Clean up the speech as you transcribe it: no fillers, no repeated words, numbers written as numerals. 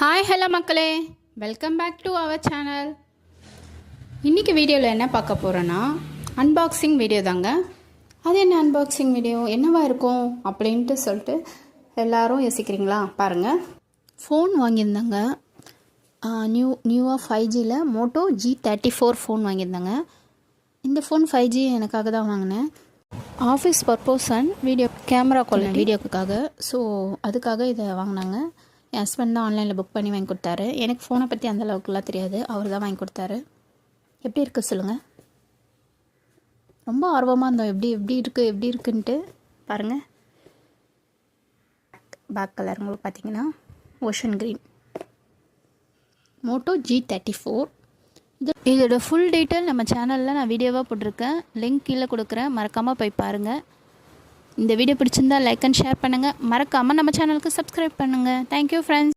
Hi hello மக்களே, welcome back to our channel. இன்றைக்கி வீடியோவில் என்ன பார்க்க போகிறோன்னா அன்பாக்சிங் வீடியோ தாங்க. அது என்ன அன்பாக்சிங் வீடியோ, என்னவா இருக்கும் அப்படின்ட்டு சொல்லிட்டு எல்லோரும் யோசிக்கிறீங்களா? பாருங்கள், ஃபோன் வாங்கியிருந்தாங்க. நியூவாக 5Gயில் மோட்டோ G34 ஃபோன் வாங்கியிருந்தாங்க. இந்த ஃபோன் 5G எனக்காக தான் வாங்கினேன். Office purpose and video camera quality வீடியோக்குக்காக. ஸோ அதுக்காக இதை வாங்கினாங்க. என் ஹஸ்பண்ட் தான் ஆன்லைனில் புக் பண்ணி வாங்கி கொடுத்தாரு. எனக்கு ஃபோனை பற்றி அந்த அளவுக்குலாம் தெரியாது, அவர் தான் வாங்கி கொடுத்தாரு. எப்படி இருக்குது சொல்லுங்கள்? ரொம்ப ஆர்வமாக இருந்தோம், எப்படி இருக்குன்ட்டு. பாருங்கள், பேக் கலர் உங்களுக்கு பார்த்தீங்கன்னா ஓஷன் க்ரீன் மோட்டோ G34. இதோட ஃபுல் டீட்டெயில் நம்ம சேனலில் நான் வீடியோவாக போட்டிருக்கேன், லிங்க் கீழே கொடுக்குறேன், மறக்காமல் போய் பாருங்கள். இந்த வீடியோ பிடிச்சிருந்தால் லைக் அண்ட் ஷேர் பண்ணுங்கள், மறக்காமல் நம்ம சேனலுக்கு சப்ஸ்கிரைப் பண்ணுங்கள். Thank you friends.